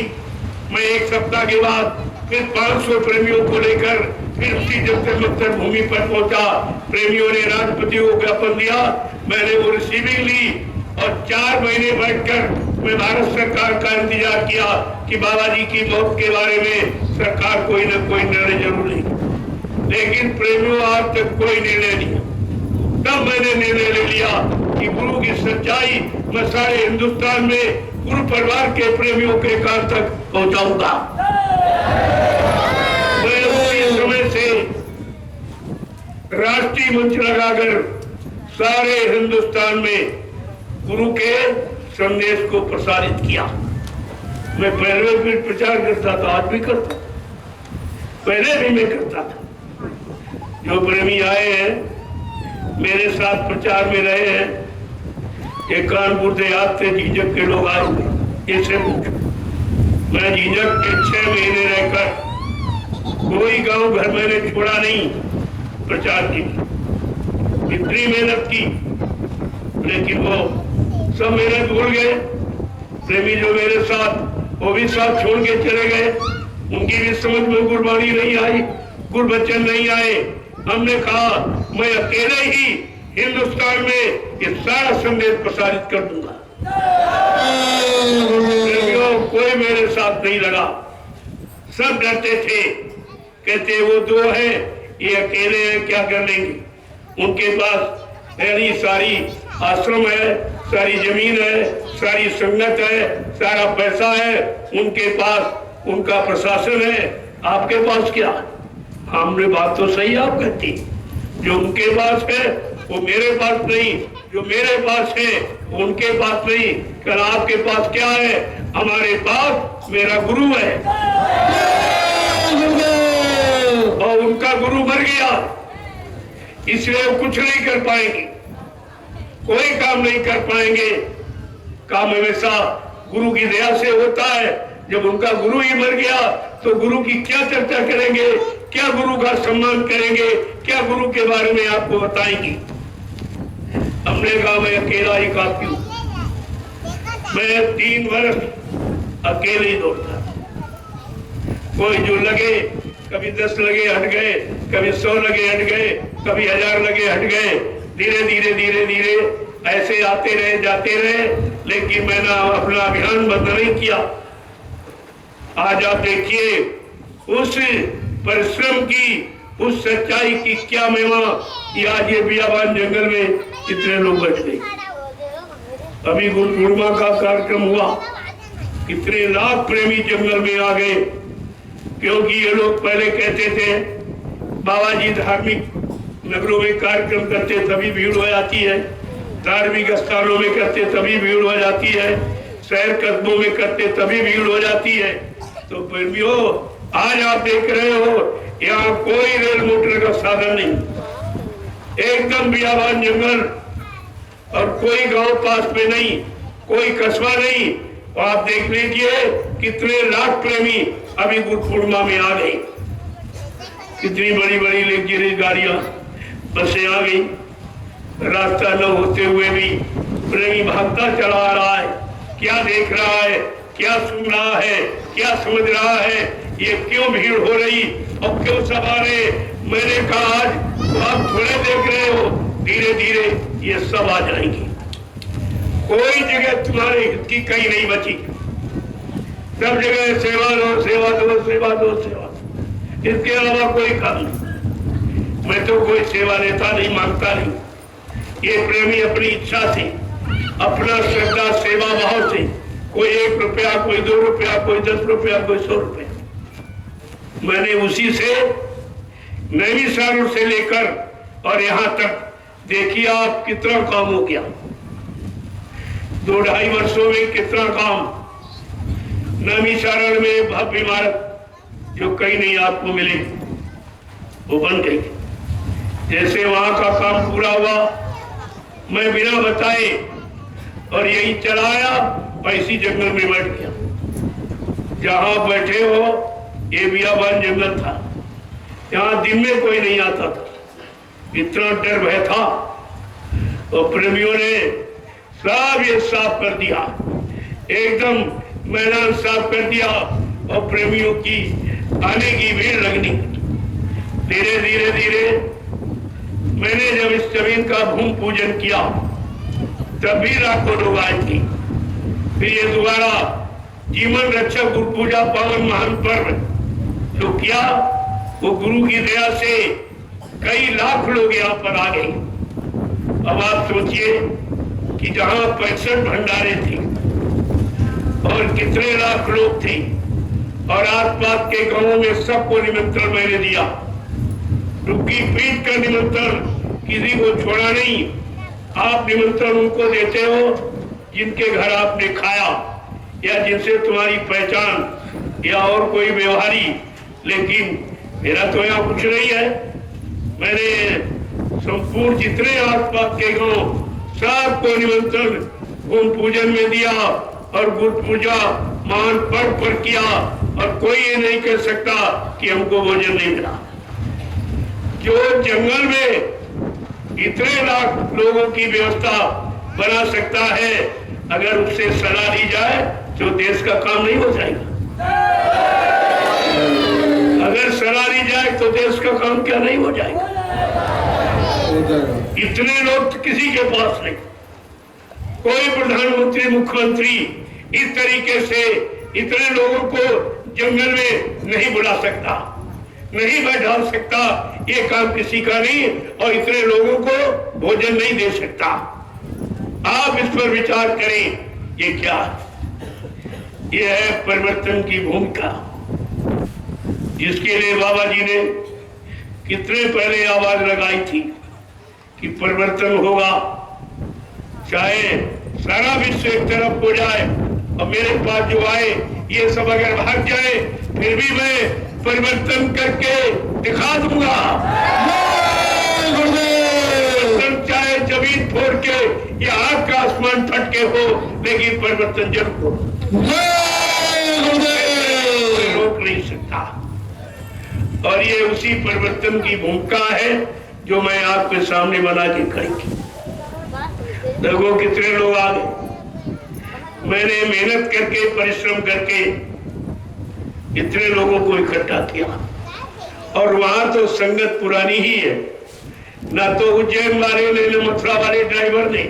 मैं 1 सप्ताह के बाद फिर 500 प्रेमियों को लेकर फिर उसी जंतर मंतर भूमि पर पहुंचा। प्रेमियों ने राष्ट्रपति को ज्ञापन दिया, मैंने वो रिसीविंग ली और 4 महीने बैठकर मैं भारत सरकार का इंतजार किया कि बाबा जी की मौत के बारे में सरकार कोई न कोई निर्णय जरूर लेगी। लेकिन प्रेमियों आज तक कोई निर्णय नहीं। तब मैंने निर्णय ले लिया कि गुरु की सच्चाई मैं सारे हिंदुस्तान में गुरु परिवार के प्रेमियों के कान तक पहुंचाऊंगा। मैं उसी समय से राष्ट्रीय मंच लगाकर सारे हिंदुस्तान में गुरु के संदेश को प्रसारित किया। मैं पहले भी प्रचार करता था, आज भी करता, पहले भी मैं करता था। जो प्रेमी आए हैं मेरे साथ प्रचार में रहे हैं, ये कानपुर देहात से झीझक के लोग आए हुए, इससे पूछो। मैं झीझक के 6 महीने रहकर कोई गांव घर मैंने छोड़ा नहीं प्रचार की। इतनी मेहनत की, लेकिन वो सब मेहनत भूल गए। प्रेमी जो मेरे साथ वो भी साथ छोड़ के चले गए। उनकी भी समझ में गुरबाणी नहीं आई, गुरबचन नहीं आए। हमने कहा मैं अकेले ही हिंदुस्तान में ये सारा संदेश प्रसारित कर दूंगा। कोई मेरे साथ नहीं लगा, सब डरते थे, कहते वो 2 हैं, ये अकेले हैं, क्या कर लेंगे। उनके पास पहली सारी आश्रम है, सारी जमीन है, सारी संगत है, सारा पैसा है, उनके पास उनका प्रशासन है, आपके पास क्या? हमने बात तो सही आप कहती, जो उनके पास है वो मेरे पास नहीं, जो मेरे पास है वो उनके पास नहीं। कल आपके पास क्या है? हमारे पास मेरा गुरु है, और उनका गुरु मर गया, इसलिए वो कुछ नहीं कर पाएंगे, कोई काम नहीं कर पाएंगे। काम हमेशा गुरु की दया से होता है। जब उनका गुरु ही मर गया तो गुरु की क्या चर्चा करेंगे, क्या गुरु का सम्मान करेंगे, क्या गुरु के बारे में आपको बताएंगे। हमने कहा मैं अकेला ही काफी हूं। मैं 3 वर्ष अकेले ही दौड़ता, कोई जो लगे, कभी 10 लगे हट गए, कभी 100 लगे हट गए, कभी 1000 लगे हट गए। धीरे धीरे धीरे धीरे ऐसे आते रहे, जाते रहे, लेकिन मैंने अपना अभियान बंद नहीं किया। आज आप देखिए उस परिश्रम की, उस सच्चाई की क्या महिमा कि आज ये बियाबान जंगल में कितने लोग बैठ गए। अभी गुरु पूर्णिमा का कार्यक्रम हुआ, कितने लाख प्रेमी जंगल में आ गए, क्योंकि ये लोग पहले कहते थे बाबा जी धार्मिक नगरों में कार्यक्रम करते तभी भीड़ हो जाती है, धार्मिक स्थानों में करते तभी भीड़ हो जाती है, शहर कस्बों में करते तभी भीड़ हो जाती है। तो प्रेमियों आज आप देख रहे हो यहाँ कोई रेल मोटर का साधन नहीं, एकदम बियाबान जंगल, और कोई गांव पास में नहीं, कोई कस्बा नहीं। तो आप देख लीजिए कितने लाख प्रेमी अभी गुरु पूर्णिमा में आ गए। कितनी बड़ी बड़ी लग्जरी गाड़ियां, बसें आ गई। रास्ता न होते हुए भी प्रेमी भागता चला आ रहा है। क्या देख रहा है, क्या सुन रहा है, क्या समझ रहा है, ये क्यों भीड़ हो रही और क्यों सब आ रहे। मैंने कहा आज तो आप थोड़े देख रहे हो, धीरे धीरे ये सब आ जाएंगे। कोई जगह तुम्हारे हित की कहीं नहीं बची, सब जगह सेवा दो, सेवा दो, सेवा दो, सेवा। इसके अलावा कोई काम नहीं। मैं तो कोई सेवा नेता नहीं मांगता नहीं। ये प्रेमी अपनी इच्छा से, अपना श्रद्धा सेवा भाव से, कोई 1 रुपया, कोई 2 रुपया, कोई 10 रुपया, कोई 100 रुपया, मैंने उसी से नैमिषारण्य से लेकर और यहाँ तक देखिए आप कितना काम हो गया। 2-2.5 वर्षों में कितना काम। नैमिषारण्य में भव्य इमारत जो कहीं नहीं आपको मिले वो बन गई। जैसे वहां का काम पूरा हुआ, मैं बिना बताए और यही चलाया और इसी जंगल में बैठ गया। जहां बैठे हो ये बियाबान जंगल था, यहाँ दिन में कोई नहीं आता था, इतना डर भय था। और प्रेमियों ने सब ये साफ कर दिया, एकदम मैदान साफ कर दिया और प्रेमियों की आने की भीड़ लगनी। धीरे धीरे धीरे मैंने जब इस जमीन का भूमि पूजन किया तब भी लाखों लोग आए थे। फिर ये दोबारा जीवन रक्षक गुरु पूजा पावन महान पर्व जो किया, वो गुरु की दया से कई लाख लोग यहाँ पर आ गए। अब आप सोचिए कि जहां 65 भंडारे थे और कितने लाख लोग थे और आसपास के गांवों में सबको निमंत्रण मैंने दिया। रुकी पीट का निमंत्रण किसी को छोड़ा नहीं। आप निमंत्रण उनको देते हो जिनके घर आपने खाया या जिनसे तुम्हारी पहचान या और कोई व्यवहारी, लेकिन मेरा तो यहाँ कुछ नहीं है। मैंने संपूर्ण जितने आसपास के गांव सबको निमंत्रण भूमि पूजन में दिया और गुरु पूजा महान पर्व पर किया और कोई ये नहीं कह सकता कि हमको भोजन नहीं मिला। जो जंगल में इतने लाख लोगों की व्यवस्था बना सकता है, अगर उससे सलाह ली जाए तो देश का काम नहीं हो जाएगा। अगर सलाह ली जाए तो देश का काम क्या नहीं हो जाएगा। इतने लोग तो किसी के पास नहीं। कोई प्रधानमंत्री मुख्यमंत्री इस तरीके से इतने लोगों को जंगल में नहीं बुला सकता, नहीं बैठा सकता। ये काम किसी का नहीं और इतने लोगों को भोजन नहीं दे सकता। आप इस पर विचार करें, ये क्या है? ये है परिवर्तन की भूमिका, जिसके लिए बाबा जी ने कितने पहले आवाज लगाई थी कि परिवर्तन होगा। चाहे सारा विश्व एक तरफ हो जाए और मेरे पास जो आए ये सब अगर भाग जाए, फिर भी मैं परिवर्तन करके दिखा दूंगा। चाहे जमीन फोड़ के या आग का आसमान फट के हो, लेकिन परिवर्तन जरूर हो। रोक नहीं सकता। और ये उसी परिवर्तन की भूमिका है जो मैं आपके सामने बना के खड़ी की। देखो कितने लोग आ गए। मैंने मेहनत करके परिश्रम करके इतने लोगों को इकट्ठा किया और वहां तो संगत पुरानी ही है। ना तो उज्जैन वाले ने, न मथुरा वाले ड्राइवर ने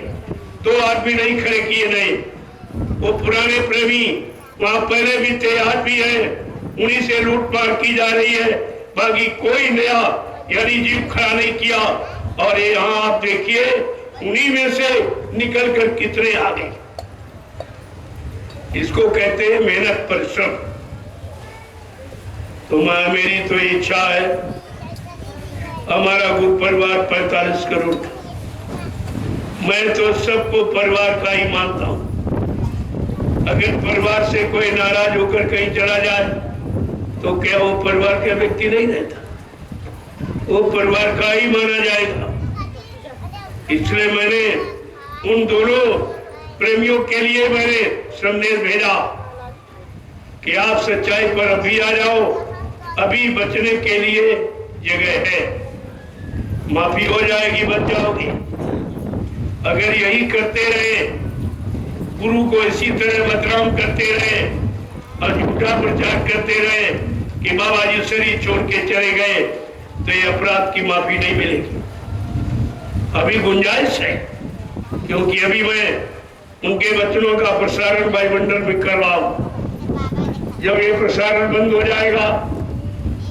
2 आदमी नहीं खड़े किए नए। वो पुराने प्रेमी वहां पहले भी थे, आज भी है। उन्हीं से लूटपाट की जा रही है, बाकी कोई नया यानी जीव खड़ा नहीं किया। और ये यहाँ आप देखिए उन्हीं में से निकल कर कितने आ गए। इसको कहते हैं मेहनत परिश्रम। तो मेरी तो इच्छा है, हमारा गुरु परिवार 45 करोड़, मैं तो सबको परिवार का ही मानता हूं। अगर परिवार से कोई नाराज होकर कहीं चला जाए तो क्या वो परिवार का व्यक्ति नहीं रहता, वो परिवार का ही माना जाएगा। इसलिए मैंने उन दोनों प्रेमियों के लिए मैंने संदेश भेजा कि आप सच्चाई पर अभी आ जाओ, अभी बचने के लिए जगह है। माफी हो जाएगी, बच जाओगी। अगर यही करते रहे, गुरु को इसी तरह बदनाम करते रहे और झूठा प्रचार करते रहे कि बाबा जी शरीर छोड़ के चले गए, तो ये अपराध की माफी नहीं मिलेगी। अभी गुंजाइश है, क्योंकि अभी मैं उनके वचनों का प्रसारण वायुमंडल में कर रहा हूं। जब ये प्रसारण बंद हो जाएगा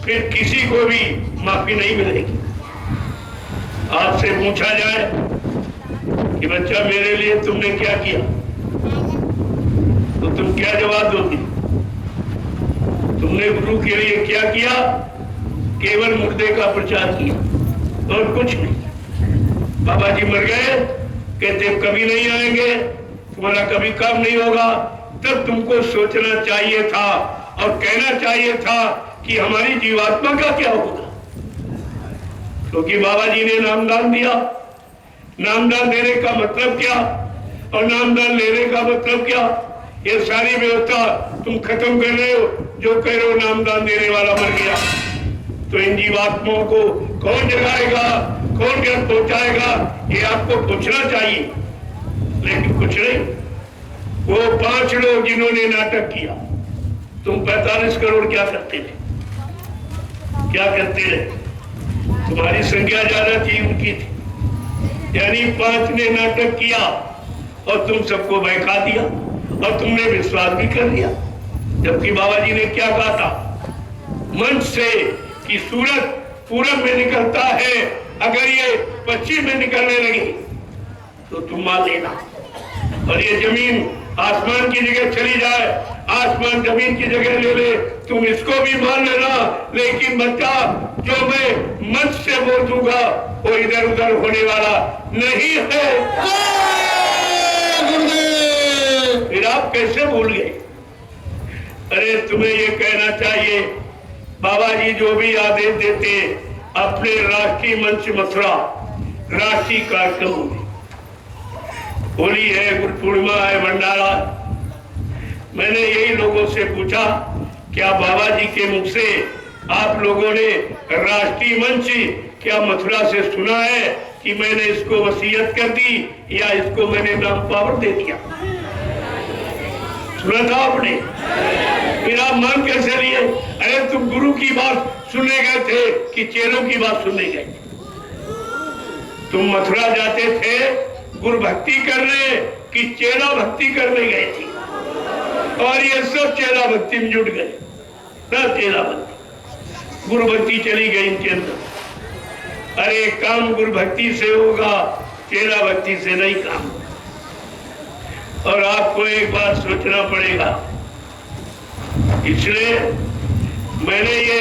फिर किसी को भी माफी नहीं मिलेगी। आपसे पूछा जाए कि बच्चा मेरे लिए तुमने क्या किया, तो तुम क्या जवाब दोगे? तुमने गुरु के लिए क्या किया? केवल मुर्दे का प्रचार किया और कुछ नहीं। बाबा जी मर गए, कहते कभी नहीं आएंगे, तुम्हारा कभी काम नहीं होगा। तब तुमको सोचना चाहिए था और कहना चाहिए था कि हमारी जीवात्मा का क्या होगा। क्योंकि बाबा जी ने नामदान दिया। नामदान देने का मतलब क्या और नामदान लेने का मतलब क्या, ये सारी व्यवस्था तुम खत्म कर रहे हो। जो कह रहे हो नामदान देने वाला मर गया, तो इन जीवात्माओं को कौन जगाएगा, कौन घर पहुंचाएगा, ये आपको पूछना चाहिए। लेकिन कुछ नहीं। वो 5 लोग जिन्होंने नाटक किया, तुम 45 करोड़ क्या करते थे? क्या करते रहे? तुम्हारी संख्या ज्यादा थी, उनकी थी। यानी 5 ने नाटक किया और तुम सबको बहका दिया और तुमने विश्वास भी कर लिया। जबकि बाबा जी ने क्या कहा था मंच से कि सूरज पूरब में निकलता है, अगर ये पश्चिम में निकलने लगी तो तुम मान लेना। और ये जमीन आसमान की जगह चली जाए, आसमान जमीन की जगह ले ले, तुम इसको भी मान लेना। लेकिन बच्चा, जो मैं मंच से बोल दूंगा वो इधर उधर होने वाला नहीं है। फिर आप कैसे भूल गए? अरे तुम्हें ये कहना चाहिए, बाबा जी जो भी आदेश देते अपने राष्ट्रीय मंच मथुरा राष्ट्रीय कार्यक्रम में, होली है, गुरु पूर्णिमा है, भंडारा, मैंने यही लोगों से पूछा क्या बाबा जी के मुख से आप लोगों ने राष्ट्रीय मंच क्या मथुरा से सुना है कि मैंने इसको वसीयत कर दी या इसको मैंने नाम पावर दे दिया? सुना था आपने? फिर आप मान कैसे लिए? अरे तुम गुरु की बात सुनने गए थे कि चेलों की बात सुनने गए? तुम मथुरा जाते थे गुरु भक्ति करने कि चेला भक्ति करने गए थे? और ये सब चेला भक्ति में जुट गए। सब चेला भक्ति, गुरु भक्ति चली गई इनके अंदर। अरे काम गुरु भक्ति से होगा, चेला भक्ति से नहीं काम। और आपको एक बात सोचना पड़ेगा, इसलिए मैंने ये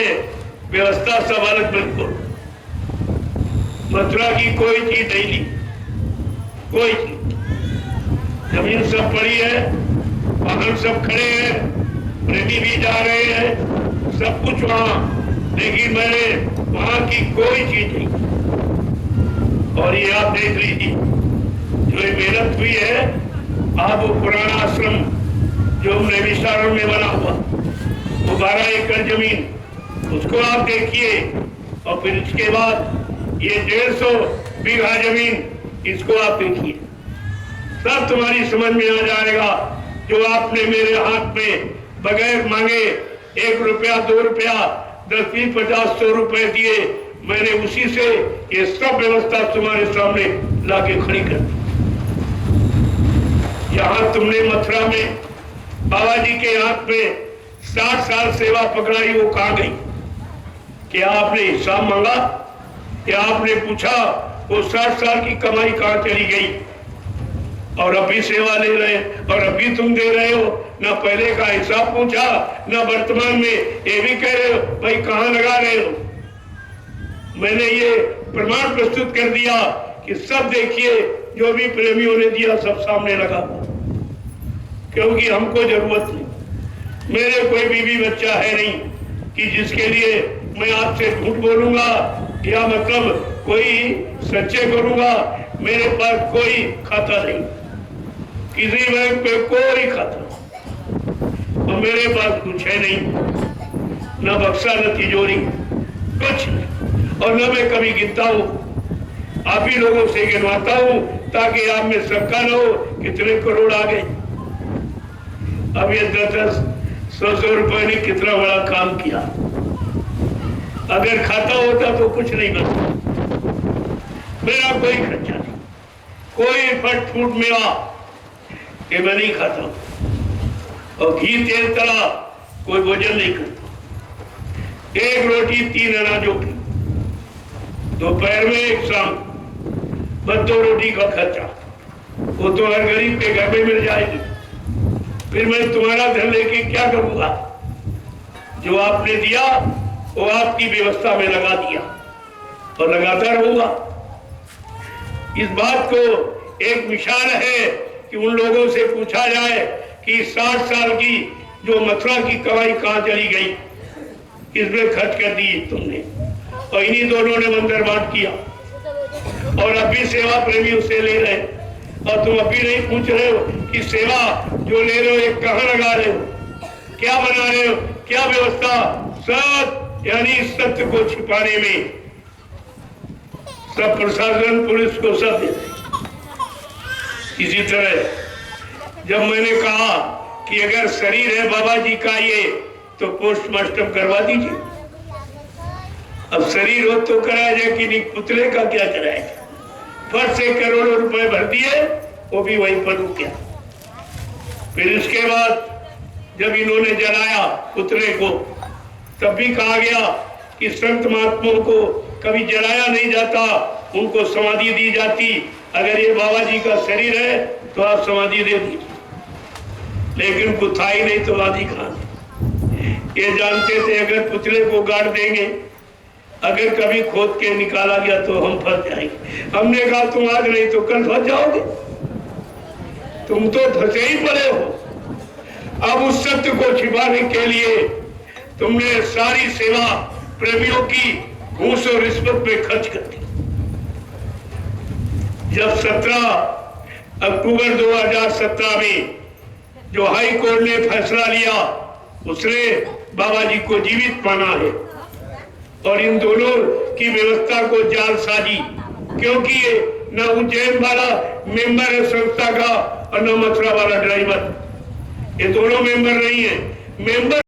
व्यवस्था सब अलग, बिल्कुल मथुरा की कोई चीज नहीं ली, कोई चीज। जमीन सब पड़ी है, वाहन सब खड़े हैं, प्रेमी भी जा रहे हैं, सब कुछ वहां, लेकिन मैंने वहां की कोई चीज नहीं। और ये आप देख लीजिए, जो ये मेहनत हुई है, आप वो पुराना आश्रम जो नैमिषारण्य में बना हुआ, वो 12 एकड़ जमीन, उसको आप देखिए। और फिर इसके बाद ये 150 बीघा जमीन, इसको आप देखिए। सब तुम्हारी समझ में आ जाएगा। जो आपने मेरे हाथ में बगैर मांगे 1 रुपया, 2 रुपया, 10, 20, 50, 100 रुपए दिए, मैंने उसी से ये सब व्यवस्था तुम्हारे सामने लाके खड़ी कर दी। यहाँ तुमने मथुरा में बाबा जी के हाथ में 60 साल सेवा पकड़ाई, वो कहाँ गई? क्या आपने हिसाब मांगा? क्या आपने पूछा वो 60 साल की कमाई कहाँ चली गई? और अभी सेवा ले रहे और अभी तुम दे रहे हो, ना पहले का हिसाब पूछा, ना वर्तमान में ये भी कह रहे हो भाई कहाँ लगा रहे हो। मैंने ये प्रमाण प्रस्तुत कर दिया कि सब देखिए, जो भी प्रेमियों ने दिया सब सामने लगा, क्योंकि हमको जरूरत नहीं। मेरे कोई बीवी बच्चा है नहीं कि जिसके लिए मैं आपसे झूठ बोलूंगा या मतलब कोई सच्चे करूंगा। मेरे पास कोई खाता नहीं, किसी बैंक पे कोई खाता, और मेरे पास कुछ है नहीं, न बक्सा न तिजोरी, कुछ नहीं। और न मैं कभी गिनता हूँ, आप ही लोगों से गिनवाता हूँ ताकि आप में सबका न हो कितने करोड़ आ गए। अब ये 10, 100 रुपए ने कितना बड़ा काम किया। अगर खाता होता तो कुछ नहीं बनता। मेरा कोई खर्चा नहीं, कोई फट फूट मेवा ये मैं नहीं खाता हूं, और घी तेल तला कोई भोजन नहीं करता। एक रोटी 3 अनाजों की, दोपहर में एक शाम, बस 2 रोटी का खर्चा, वो तो हर गरीब के घर में मिल जाएगी। फिर मैं तुम्हारा धन लेके क्या करूंगा? जो आपने दिया वो आपकी व्यवस्था में लगा दिया और लगाता रहूंगा। इस बात को एक मिसाल है कि उन लोगों से पूछा जाए कि 60 साल की जो मथुरा की कमाई कहां चली गई, इसमें खर्च कर दी तुमने, और इन्हीं दोनों ने मंदिर बांट किया, और अभी सेवा प्रेमी उससे ले रहे, और तुम अभी नहीं पूछ रहे हो कि सेवा जो ले रहे हो ये कहां लगा रहे हो, क्या बना रहे हो, क्या व्यवस्था? सब यानी सत्य को छिपाने में सब प्रशासन पुलिस को सब देते। इसी तरह जब मैंने कहा कि अगर शरीर है बाबा जी का ये तो पोस्टमार्टम करवा दीजिए, अब शरीर हो तो कराया जाए कि नहीं, पुतले का क्या कराया? फर्श से करोड़ों रुपए भर दिए, वो भी वहीं पर रुक गया। फिर इसके बाद जब इन्होंने जलाया पुतले को, तब भी कहा गया कि संत महात्माओं को कभी जलाया नहीं जाता, उनको समाधि दी जाती। अगर ये बाबा जी का शरीर है तो आप समाधि दे दीजिए, लेकिन कुछ था ही नहीं तो आदि खान ये जानते थे अगर पुतले को गाड़ देंगे, अगर कभी खोद के निकाला गया तो हम फंस जाएंगे। हमने कहा तुम आज नहीं तो कल फंस जाओगे, तुम तो फंसे ही पड़े हो। अब उस सत्य को छिपाने के लिए तुमने सारी सेवा प्रेमियों की घूस और रिश्वत पे खर्च कर दी। जब 17 अक्टूबर 2017 में जो हाई कोर्ट ने फैसला लिया, उसने बाबा जी को जीवित माना है, और इन दोनों की व्यवस्था को जालसाजी, क्योंकि ये न उज्जैन वाला मेंबर है संस्था का और न मथुरा वाला ड्राइवर, ये दोनों मेंबर नहीं है। मेंबर